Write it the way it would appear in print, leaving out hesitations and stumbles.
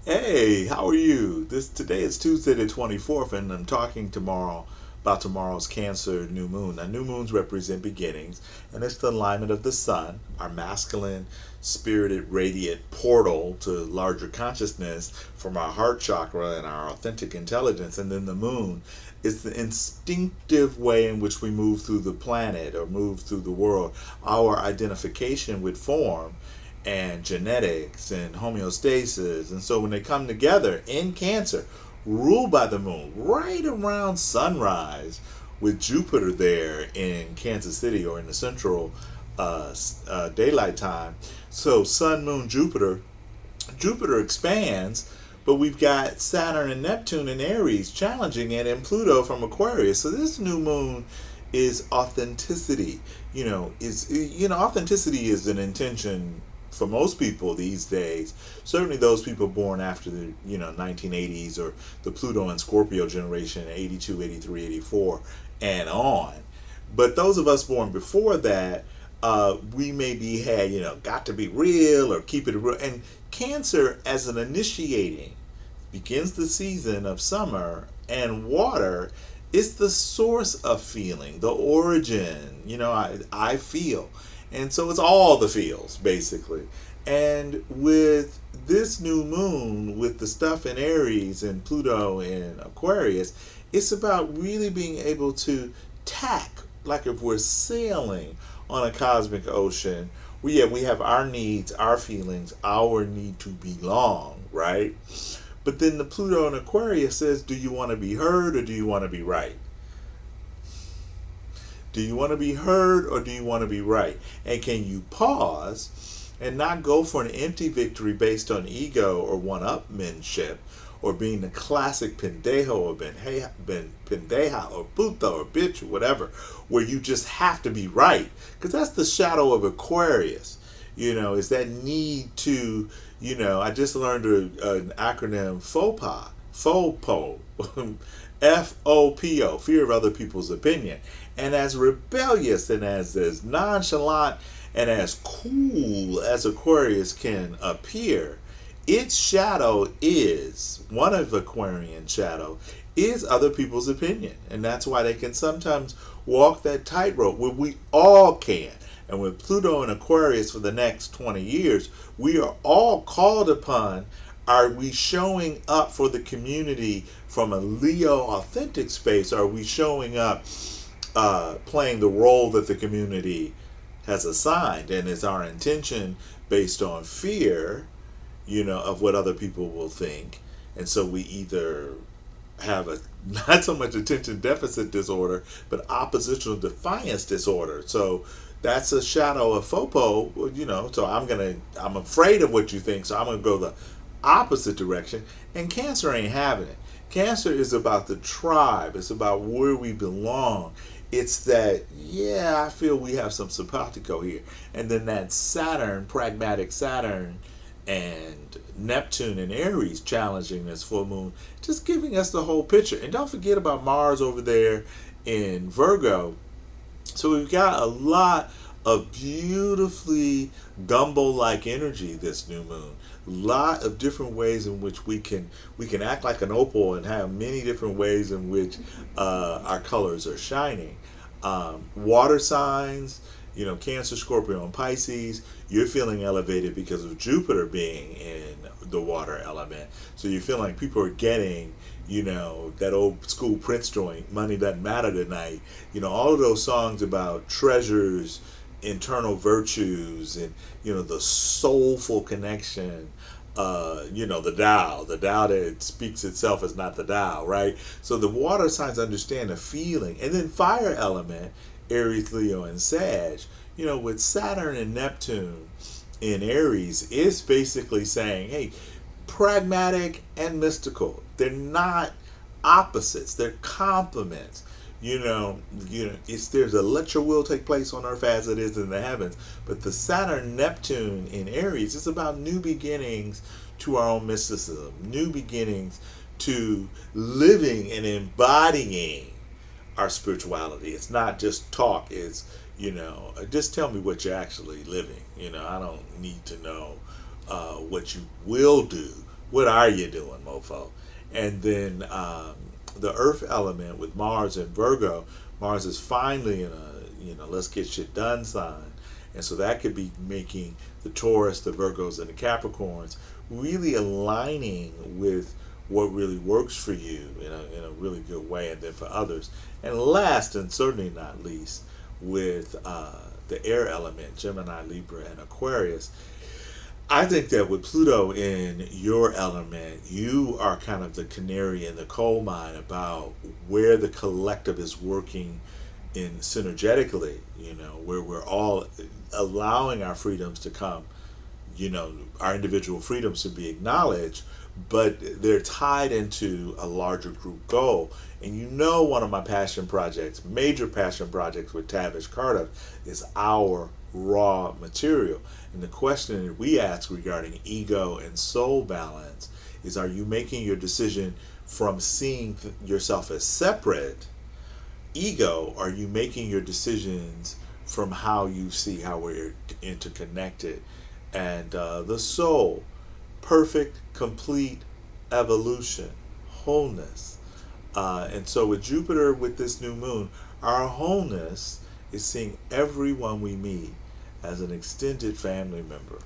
Hey, how are you? Today is Tuesday the 24th, and I'm talking tomorrow about tomorrow's Cancer new moon. Now, new moons represent beginnings, and it's the alignment of the sun, our masculine, spirited, radiant portal to larger consciousness from our heart chakra and our authentic intelligence, and then the moon is the instinctive way in which we move through the planet or move through the world, our identification with form and genetics and homeostasis. And so when they come together in Cancer, ruled by the moon, right around sunrise, with Jupiter there in Kansas City or in the central daylight time. So Sun, Moon, Jupiter. Jupiter expands, but we've got Saturn and Neptune in Aries challenging it, and Pluto from Aquarius. So this new moon is authenticity. Authenticity is an intention for most people these days. Certainly those people born after the 1980s or the Pluto and Scorpio generation, 82, 83, 84, and on. But those of us born before that, we maybe had, got to be real or keep it real. And Cancer, as an initiating, begins the season of summer, and water is the source of feeling, the origin. I feel. And so it's all the feels, basically. And with this new moon, with the stuff in Aries and Pluto and Aquarius, it's about really being able to tack, like if we're sailing on a cosmic ocean. We have our needs, our feelings, our need to belong, right? But then the Pluto and Aquarius says, do you want to be heard or do you want to be right? Do you want to be heard or do you want to be right? And can you pause and not go for an empty victory based on ego or one-upmanship or being the classic pendejo or pendeja or puta or bitch or whatever, where you just have to be right? Because that's the shadow of Aquarius. Is that need to, I just learned an acronym FOPA, FOPO, FOPO, fear of other people's opinion. And as rebellious and as nonchalant and as cool as Aquarius can appear, its shadow is, one of Aquarian shadow, is other people's opinion. And that's why they can sometimes walk that tightrope where we all can. And with Pluto and Aquarius for the next 20 years, we are all called upon. Are we showing up for the community from a Leo authentic space? Are we showing up playing the role that the community has assigned? And is our intention based on fear, of what other people will think? And so we either have a not so much attention deficit disorder, but oppositional defiance disorder. So that's a shadow of FOPO, So I'm afraid of what you think, so I'm gonna go the opposite direction. And Cancer ain't having it. Cancer is about the tribe. It's about where we belong. It's that, yeah, I feel we have some simpatico here. And then that Saturn, pragmatic Saturn, and Neptune and Aries challenging this full moon, just giving us the whole picture. And don't forget about Mars over there in Virgo. So we've got a lot of beautifully gumbo-like energy this new moon. A lot of different ways in which we can act like an opal and have many different ways in which our colors are shining. Water signs, Cancer, Scorpio, and Pisces, you're feeling elevated because of Jupiter being in the water element. So you feel like people are getting, that old school Prince joint, Money Doesn't Matter Tonight. All of those songs about treasures, internal virtues, and, the soulful connection. The Tao that speaks itself is not the Tao, right? So the water signs understand the feeling. And then fire element, Aries, Leo, and Sag, with Saturn and Neptune in Aries, is basically saying, hey, pragmatic and mystical. They're not opposites, they're complements. There's a let your will take place on earth as it is in the heavens. But the Saturn Neptune in Aries is about new beginnings to our own mysticism, new beginnings to living and embodying our spirituality. It's not just talk, it's, just tell me what you're actually living. I don't need to know what you will do. what are you doing, mofo? And then the earth element with Mars and Virgo, Mars is finally in a, let's get shit done sign. And so that could be making the Taurus, the Virgos, and the Capricorns really aligning with what really works for you in a really good way, and then for others. And last and certainly not least, with the air element, Gemini, Libra, and Aquarius, I think that with Pluto in your element, you are kind of the canary in the coal mine about where the collective is working in synergetically, where we're all allowing our freedoms to come, our individual freedoms to be acknowledged, but they're tied into a larger group goal. And one of my passion projects, major passion projects with Tavish Carter, is our raw material. And the question that we ask regarding ego and soul balance is, are you making your decision from seeing yourself as separate? Ego, are you making your decisions from how you see how we're interconnected? And the soul, perfect, complete evolution, wholeness. And so with Jupiter, with this new moon, our wholeness is seeing everyone we meet as an extended family member.